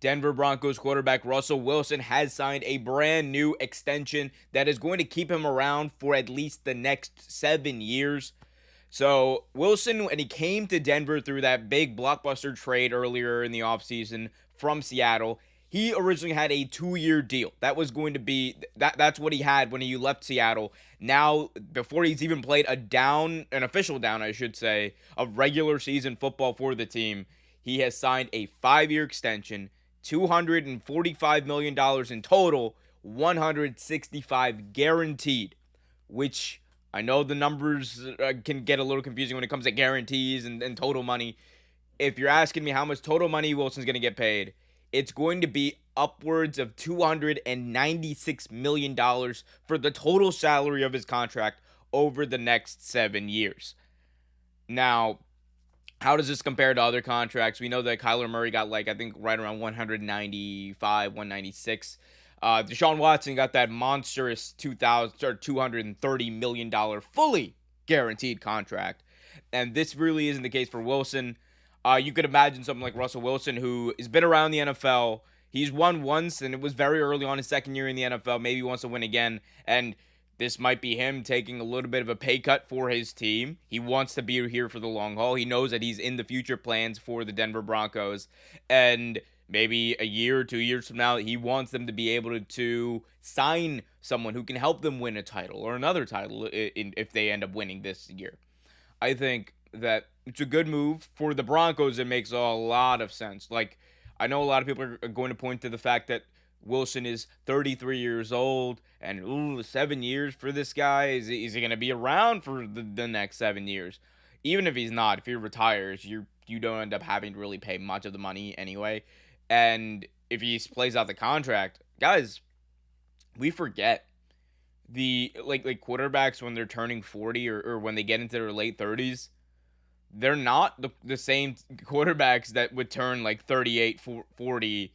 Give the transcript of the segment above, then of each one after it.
Denver Broncos quarterback Russell Wilson has signed a brand new extension that is going to keep him around for at least the next 7 years. So Wilson, when he came to Denver through that big blockbuster trade earlier in the offseason from Seattle, he originally had a 2-year deal. That was going to be that's what he had when he left Seattle. Now, before he's even played an official down, I should say, of regular season football for the team, he has signed a 5-year extension, $245 million in total, 165 guaranteed, which I know the numbers can get a little confusing when it comes to guarantees and total money. If you're asking me how much total money Wilson's going to get paid, it's going to be upwards of $296 million for the total salary of his contract over the next 7 years. Now, how does this compare to other contracts? We know that Kyler Murray got I think right around 195, 196. Deshaun Watson got that monstrous $230 million fully guaranteed contract. And this really isn't the case for Wilson. You could imagine something like Russell Wilson, who has been around the NFL. He's won once, and it was very early on his second year in the NFL. Maybe he wants to win again. And this might be him taking a little bit of a pay cut for his team. He wants to be here for the long haul. He knows that he's in the future plans for the Denver Broncos. And maybe a year or 2 years from now, he wants them to be able to sign someone who can help them win a title or another title if they end up winning this year. I think that it's a good move for the Broncos. It makes a lot of sense. I know a lot of people are going to point to the fact that Wilson is 33 years old, and 7 years for this guy. Is he going to be around for the next 7 years? Even if he's not, if he retires, you don't end up having to really pay much of the money anyway. And if he plays out the contract, guys, we forget the quarterbacks when they're turning 40 or when they get into their late 30s. They're not the same quarterbacks that would turn 38, 40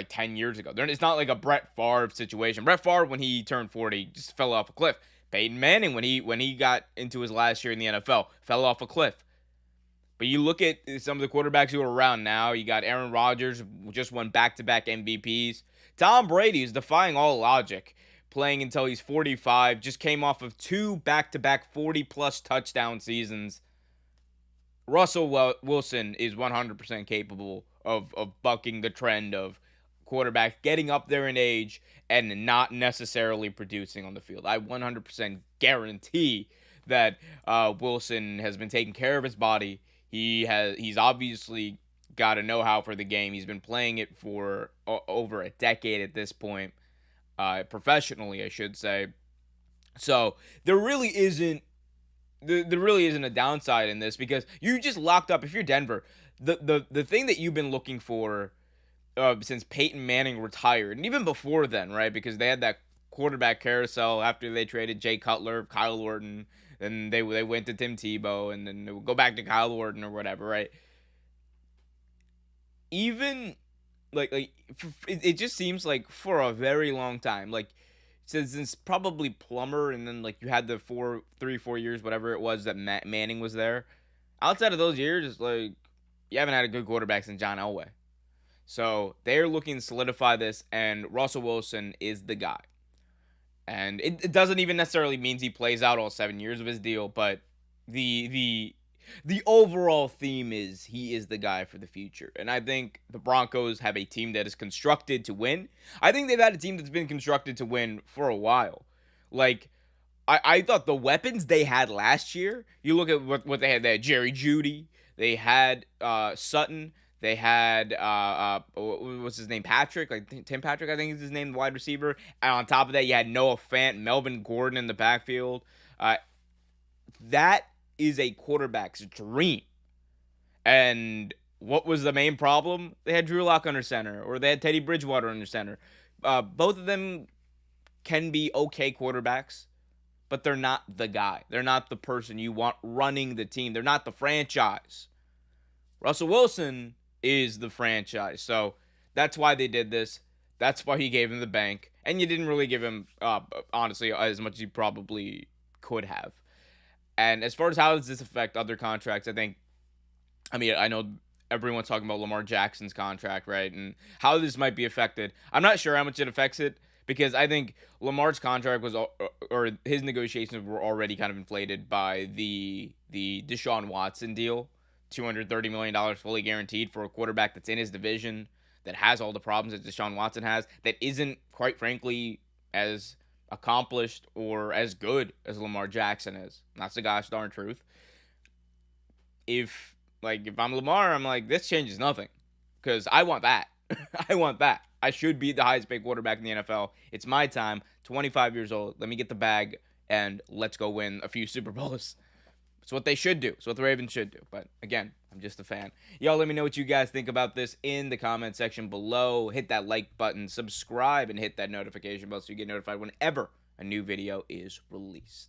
10 years ago. It's not like a Brett Favre situation. Brett Favre, when he turned 40, just fell off a cliff. Peyton Manning, when he got into his last year in the NFL, fell off a cliff. But you look at some of the quarterbacks who are around now. You got Aaron Rodgers, who just won back-to-back MVPs. Tom Brady is defying all logic, playing until he's 45. Just came off of 2 back-to-back 40-plus touchdown seasons. Russell Wilson is 100% capable of bucking the trend of quarterback getting up there in age and not necessarily producing on the field. I 100% guarantee that Wilson has been taking care of his body. He's obviously got a know-how for the game. He's been playing it for over a decade at this point, professionally, I should say. So there really isn't a downside in this, because you just locked up. If you're Denver, the thing that you've been looking for since Peyton Manning retired, and even before then, right? Because they had that quarterback carousel after they traded Jay Cutler, Kyle Orton, and they went to Tim Tebow, and then they would go back to Kyle Orton or whatever, right? Even it just seems like for a very long time, since probably Plummer, and then you had the 4 years, whatever it was, that Manning was there. Outside of those years, you haven't had a good quarterback since John Elway. So they're looking to solidify this, and Russell Wilson is the guy. And it doesn't even necessarily mean he plays out all 7 years of his deal, but the overall theme is he is the guy for the future. And I think the Broncos have a team that is constructed to win. I think they've had a team that's been constructed to win for a while. I thought the weapons they had last year, you look at what they had. They had Jerry Jeudy. They had Sutton. They had what's his name? Patrick, Tim Patrick, I think is his name, the wide receiver. And on top of that, you had Noah Fant, Melvin Gordon in the backfield. That is a quarterback's dream. And what was the main problem? They had Drew Lock under center, or they had Teddy Bridgewater under center. Both of them can be okay quarterbacks, but they're not the guy. They're not the person you want running the team. They're not the franchise. Russell Wilson is the franchise. So that's why they did this. That's why he gave him the bank. And you didn't really give him, honestly, as much as you probably could have. And as far as how does this affect other contracts, I know everyone's talking about Lamar Jackson's contract, right? And how this might be affected. I'm not sure how much it affects it because I think Lamar's contract was or his negotiations were already kind of inflated by the Deshaun Watson deal, $230 million fully guaranteed for a quarterback that's in his division, that has all the problems that Deshaun Watson has, that isn't, quite frankly, as accomplished or as good as Lamar Jackson is. That's the gosh darn truth. If I'm Lamar, I'm like, this changes nothing because I want that. I want that. I should be the highest paid quarterback in the NFL. It's my time. 25 years old. Let me get the bag and let's go win a few Super Bowls. It's what they should do. It's what the Ravens should do. But again, I'm just a fan. Y'all let me know what you guys think about this in the comment section below. Hit that like button, subscribe, and hit that notification bell so you get notified whenever a new video is released.